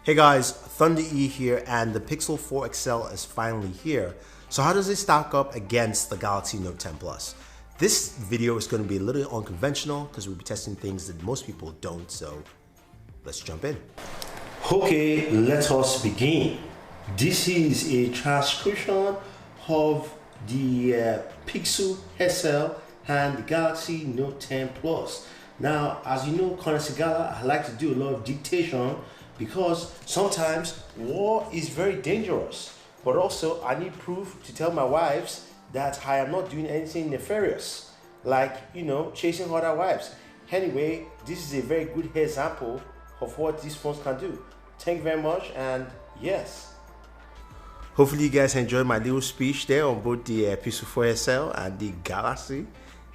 Hey guys, Thunder E here, and the Pixel 4 XL is finally here. So how does it stack up against the Galaxy Note 10 Plus? This video is going to be a little unconventional because we'll be testing things that most people don't, so let's jump in. Okay, let us begin. This is a transcription of the Pixel SL and the Galaxy Note 10 Plus. Now, as you know, Conor Sigala, I like to do a lot of dictation because sometimes war is very dangerous, but also I need proof to tell my wives that I am not doing anything nefarious, like, chasing other wives. Anyway, this is a very good example of what these phones can do. Thank you very much, and yes. Hopefully you guys enjoyed my little speech there on both the Pixel 4 SL and the Galaxy.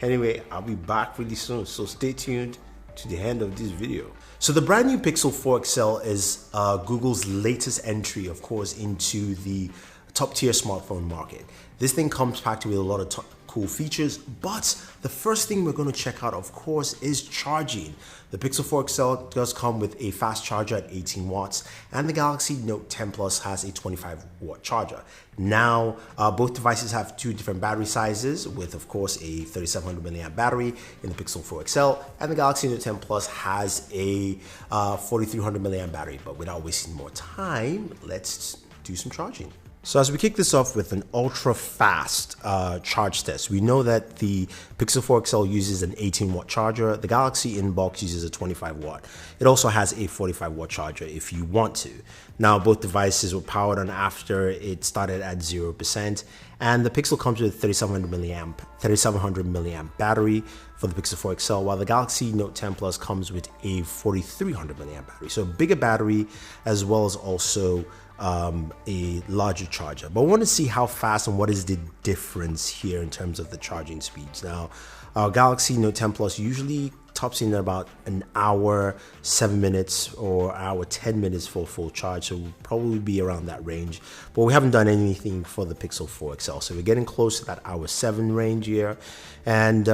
Anyway, I'll be back really soon, so stay tuned to the end of this video. So the brand new Pixel 4 XL is Google's latest entry, of course, into the top tier smartphone market. This thing comes packed with a lot of cool features, but the first thing we're going to check out, of course, is charging. The Pixel 4 XL does come with a fast charger at 18 watts, and the Galaxy Note 10 Plus has a 25 watt charger. Now, both devices have two different battery sizes, with, of course, a 3700 milliamp battery in the Pixel 4 XL, and the Galaxy Note 10 Plus has a 4300 milliamp battery. But without wasting more time, let's do some charging. So as we kick this off with an ultra fast charge test, we know that the Pixel 4 XL uses an 18 watt charger. The Galaxy in box uses a 25 watt. It also has a 45 watt charger if you want to. Now, both devices were powered on after it started at 0%, and the Pixel comes with a 3700 milliamp battery for the Pixel 4 XL, while the Galaxy Note 10 Plus comes with a 4300 milliamp battery. So a bigger battery, as well as also a larger charger. But I want to see how fast and what is the difference here in terms of the charging speeds. Now, our Galaxy Note 10 Plus usually tops in at about an hour 7 minutes or hour 10 minutes for full charge, so we'll probably be around that range. But we haven't done anything for the Pixel 4 XL, so we're getting close to that hour 7 range here, and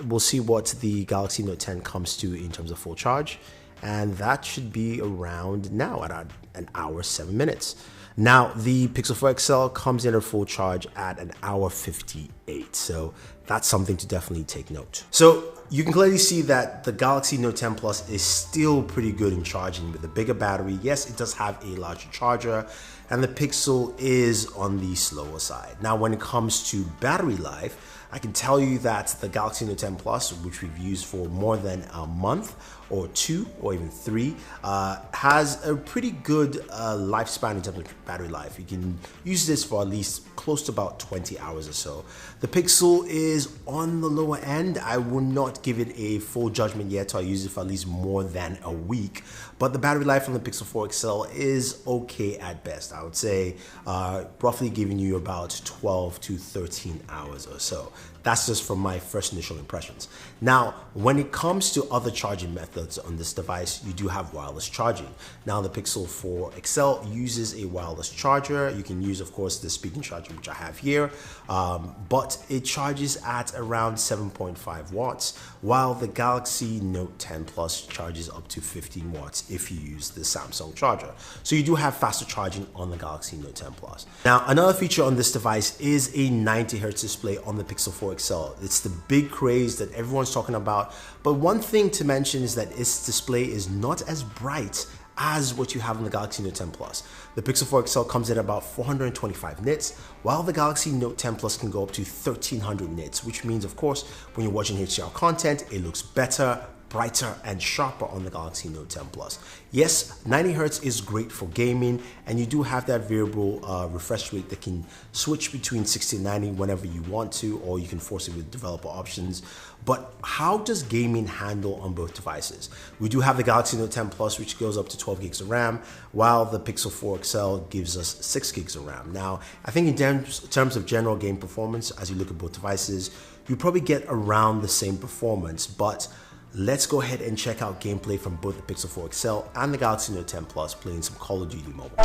we'll see what the Galaxy Note 10 comes to in terms of full charge. And that should be around now at an hour 7 minutes. Now, the Pixel 4 XL comes in at full charge at an hour 58, so that's something to definitely take note. So you can clearly see that the Galaxy Note 10 Plus is still pretty good in charging with a bigger battery. Yes, it does have a larger charger, and the Pixel is on the slower side. Now, when it comes to battery life, I can tell you that the Galaxy Note 10 Plus, which we've used for more than a month or 2 or even 3, has a pretty good lifespan in terms of battery life. You can use this for at least close to about 20 hours or so. The Pixel is on the lower end. I will not give it a full judgment yet till I use it for at least more than a week, but the battery life on the Pixel 4 XL is okay at best. I would say roughly giving you about 12 to 13 hours or so. That's just from my first initial impressions. Now, when it comes to other charging methods on this device, you do have wireless charging. Now, the Pixel 4 XL uses a wireless charger. You can use, of course, the speaking charger, which I have here, but it charges at around 7.5 watts, while the Galaxy Note 10 Plus charges up to 15 watts if you use the Samsung charger. So you do have faster charging on the Galaxy Note 10 Plus. Now, another feature on this device is a 90 Hz display on the Pixel 4 XL. It's the big craze that everyone's talking about, but one thing to mention is that its display is not as bright as what you have on the Galaxy Note 10 Plus. The Pixel 4 XL comes in at about 425 nits, while the Galaxy Note 10 Plus can go up to 1300 nits, which means, of course, when you're watching HDR content, it looks better, brighter and sharper on the Galaxy Note 10 Plus. Yes, 90 Hz is great for gaming, and you do have that variable refresh rate that can switch between 60 and 90 whenever you want to, or you can force it with developer options. But how does gaming handle on both devices? We do have the Galaxy Note 10 Plus, which goes up to 12 gigs of RAM, while the Pixel 4 XL gives us 6 gigs of RAM. Now, I think in terms of general game performance, as you look at both devices, you probably get around the same performance, but let's go ahead and check out gameplay from both the Pixel 4 XL and the Galaxy Note 10 Plus playing some Call of Duty Mobile.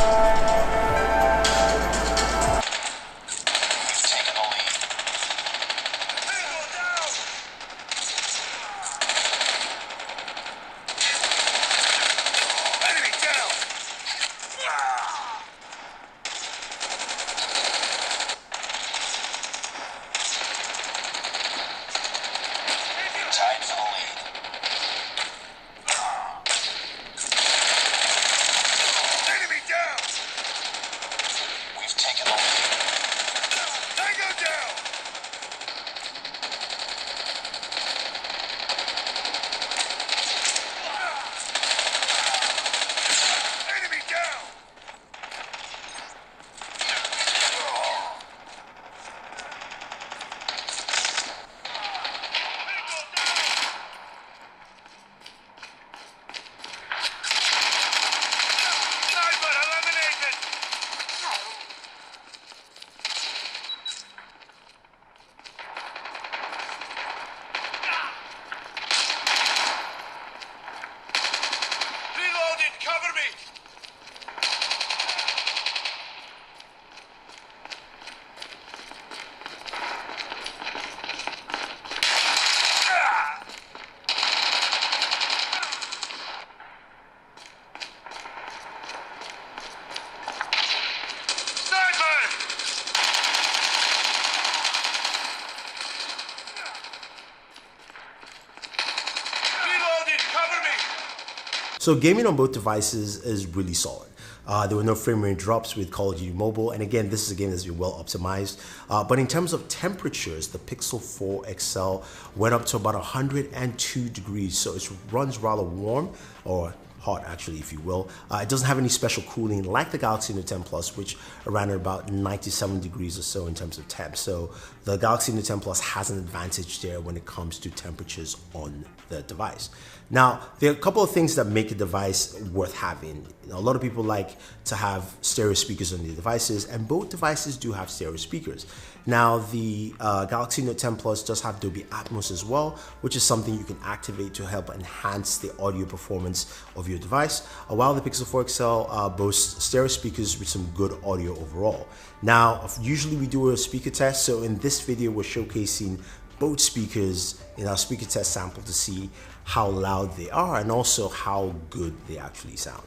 So gaming on both devices is really solid. There were no frame rate drops with Call of Duty Mobile, and again, this is a game that's been well optimized. But in terms of temperatures, the Pixel 4 XL went up to about 102 degrees, so it runs rather warm, or hot actually, if you will. It doesn't have any special cooling like the Galaxy Note 10 Plus, which ran at about 97 degrees or so in terms of temp. So the Galaxy Note 10 Plus has an advantage there when it comes to temperatures on the device. Now, there are a couple of things that make a device worth having. A lot of people like to have stereo speakers on their devices, and both devices do have stereo speakers. Now, the Galaxy Note 10 Plus does have Dolby Atmos as well, which is something you can activate to help enhance the audio performance of your device, while the Pixel 4 XL boasts stereo speakers with some good audio overall. Now, usually we do a speaker test, so in this video we're showcasing both speakers in our speaker test sample to see how loud they are and also how good they actually sound.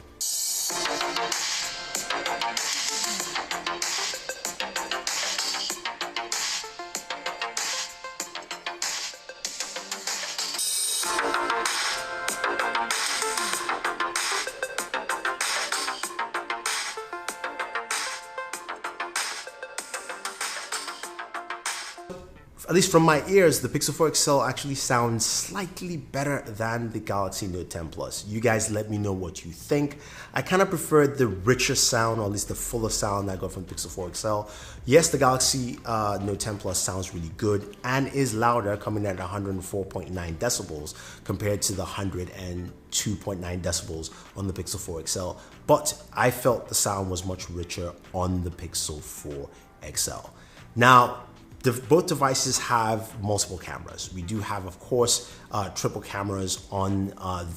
At least from my ears, the Pixel 4 XL actually sounds slightly better than the Galaxy Note 10 Plus. You guys let me know what you think. I kind of preferred the richer sound, or at least the fuller sound I got from Pixel 4 XL. Yes, the Galaxy Note 10 Plus sounds really good and is louder, coming at 104.9 decibels compared to the 102.9 decibels on the Pixel 4 XL. But I felt the sound was much richer on the Pixel 4 XL. Now, both devices have multiple cameras. We do have, of course, triple cameras on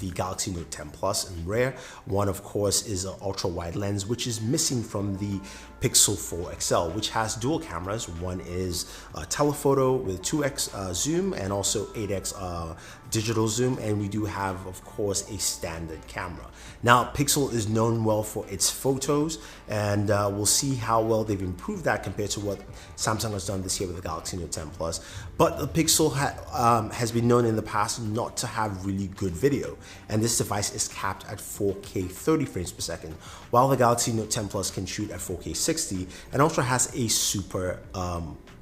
the Galaxy Note 10 Plus in rear. One, of course, is an ultra-wide lens, which is missing from the Pixel 4 XL, which has dual cameras. One is telephoto with 2x zoom and also 8x digital zoom, and we do have, of course, a standard camera. Now, Pixel is known well for its photos, and we'll see how well they've improved that compared to what Samsung has done this year with the Galaxy Note 10 Plus. But the Pixel has been known in the past not to have really good video, and this device is capped at 4K 30 frames per second, while the Galaxy Note 10 Plus can shoot at 4K 60 and also has a super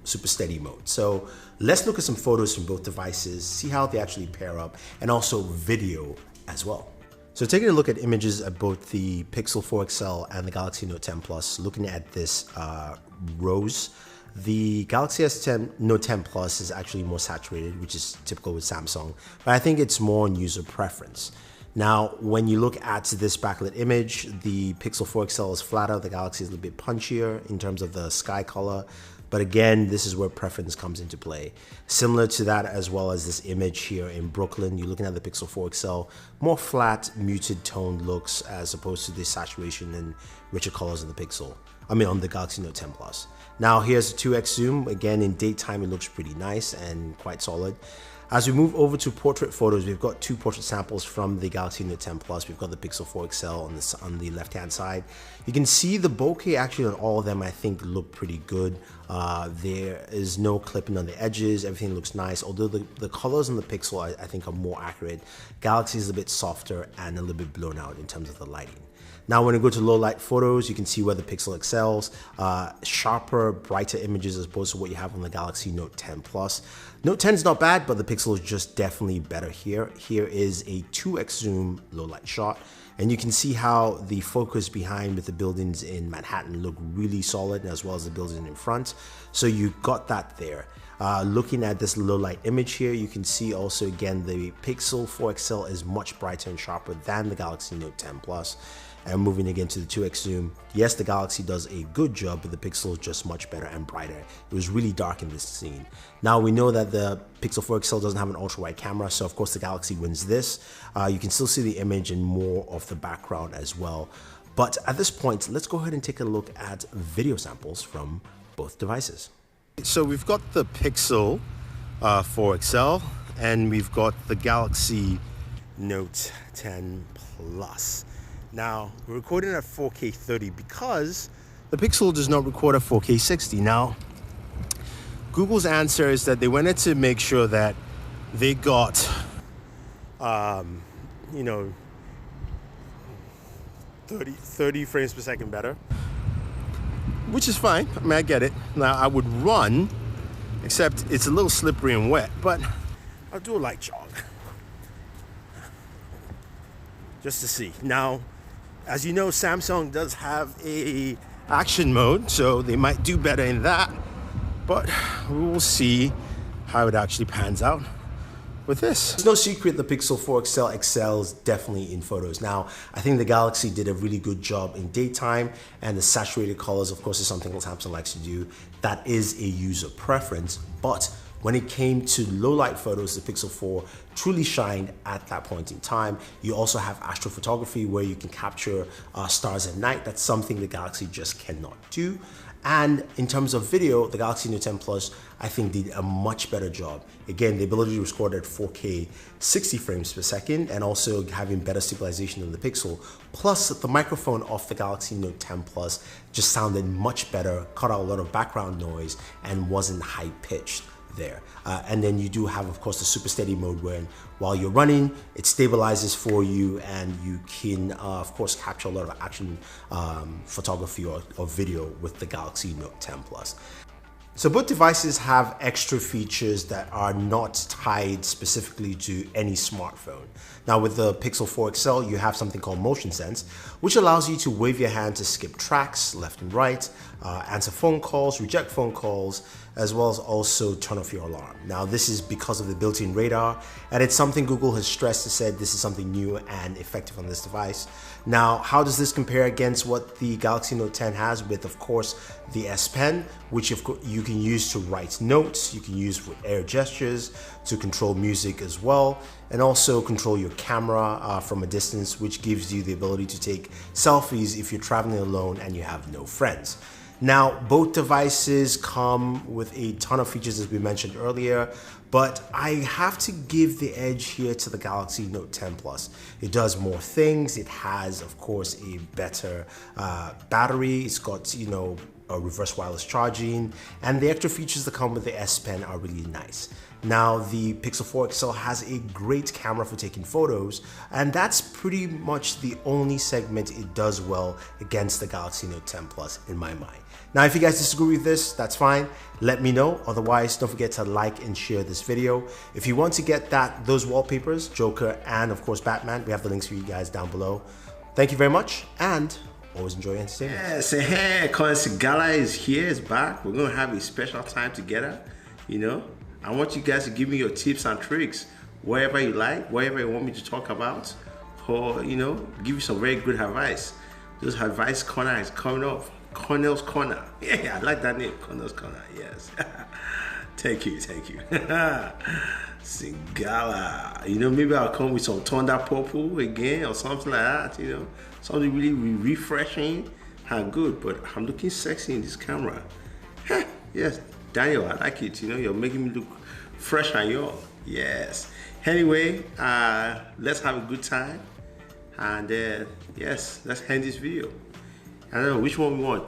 steady mode. So let's look at some photos from both devices, see how they actually pair up, and also video as well. So taking a look at images at both the Pixel 4 XL and the Galaxy Note 10 Plus, looking at this rose, the Galaxy Note 10 Plus is actually more saturated, which is typical with Samsung, but I think it's more on user preference. Now, when you look at this backlit image, the Pixel 4 XL is flatter, the Galaxy is a little bit punchier in terms of the sky color. But again, this is where preference comes into play. Similar to that, as well as this image here in Brooklyn, you're looking at the Pixel 4 XL, more flat, muted toned looks as opposed to the saturation and richer colors on the Galaxy Note 10 Plus. Now here's a 2x zoom. Again, in daytime, it looks pretty nice and quite solid. As we move over to portrait photos, we've got two portrait samples from the Galaxy Note 10 Plus. We've got the Pixel 4 XL on the left-hand side. You can see the bokeh actually on all of them, I think, look pretty good. There is no clipping on the edges. Everything looks nice, although the colors on the Pixel, I think, are more accurate. Galaxy is a bit softer and a little bit blown out in terms of the lighting. Now, when you go to low light photos, you can see where the Pixel excels, sharper, brighter images as opposed to what you have on the Galaxy Note 10 Plus. Note 10 is not bad, but the Pixel is just definitely better here. Here is a 2x zoom low light shot, and you can see how the focus behind with the buildings in Manhattan look really solid, as well as the buildings in front. So you got that there. Looking at this low light image here, you can see also again the Pixel 4 XL is much brighter and sharper than the Galaxy Note 10 Plus. And moving again to the 2x zoom, yes, the Galaxy does a good job, but the Pixel is just much better and brighter. It was really dark in this scene. Now we know that the Pixel 4 XL doesn't have an ultra-wide camera, so of course the Galaxy wins this. You can still see the image and more of the background as well. But at this point, let's go ahead and take a look at video samples from both devices. So we've got the Pixel 4 XL and we've got the Galaxy Note 10 Plus. Now, we're recording at 4K 30 because the Pixel does not record at 4K 60. Now, Google's answer is that they wanted to make sure that they got, 30 frames per second better, which is fine. I mean, I get it. Now I would run, except it's a little slippery and wet, but I'll do a light jog just to see. Now, as you know, Samsung does have a action mode, so they might do better in that, but we will see how it actually pans out with this. It's no secret the Pixel 4 XL excels definitely in photos. Now, I think the Galaxy did a really good job in daytime, and the saturated colors, of course, is something that Samsung likes to do. That is a user preference, but when it came to low light photos, the Pixel 4 truly shined at that point in time. You also have astrophotography where you can capture stars at night. That's something the Galaxy just cannot do. And in terms of video, the Galaxy Note 10 Plus, I think, did a much better job. Again, the ability to record at 4K 60 frames per second, and also having better stabilization than the Pixel. Plus, the microphone off the Galaxy Note 10 Plus just sounded much better, cut out a lot of background noise, and wasn't high pitched there. And then you do have, of course, the super steady mode where while you're running, it stabilizes for you, and you can, of course, capture a lot of action photography or video with the Galaxy Note 10 Plus. So both devices have extra features that are not tied specifically to any smartphone. Now with the Pixel 4 XL, you have something called Motion Sense, which allows you to wave your hand to skip tracks left and right, answer phone calls, reject phone calls, as well as also turn off your alarm. Now this is because of the built-in radar, and it's something Google has stressed and said this is something new and effective on this device. Now, how does this compare against what the Galaxy Note 10 has with, of course, the S Pen, which of course you can use to write notes, you can use with air gestures to control music as well, and also control your camera from a distance, which gives you the ability to take selfies if you're traveling alone and you have no friends. Now, both devices come with a ton of features, as we mentioned earlier, but I have to give the edge here to the Galaxy Note 10 Plus. It does more things. It has, of course, a better battery. It's got, you know, a reverse wireless charging, and the extra features that come with the S Pen are really nice. Now, the Pixel 4 XL has a great camera for taking photos, and that's pretty much the only segment it does well against the Galaxy Note 10 Plus in my mind. Now, if you guys disagree with this, that's fine. Let me know. Otherwise, don't forget to like and share this video. If you want to get those wallpapers, Joker and of course Batman, we have the links for you guys down below. Thank you very much, and always enjoy your entertainment. Yeah, say hey, Colin Sigala is here, is back. We're gonna have a special time together. You know, I want you guys to give me your tips and tricks, wherever you like, wherever you want me to talk about, or you know, give you some very good advice. This advice corner is coming up. Cornell's Corner. Yeah, I like that name, Cornell's Corner. Yes. Thank you, thank you. Sigala. You know, maybe I'll come with some Thunder Purple again or something like that. You know, something really refreshing and good. But I'm looking sexy in this camera. Yes, Daniel, I like it. You know, you're making me look fresh and young. Yes. Anyway, let's have a good time. And yes, let's end this video. I don't know which one we want.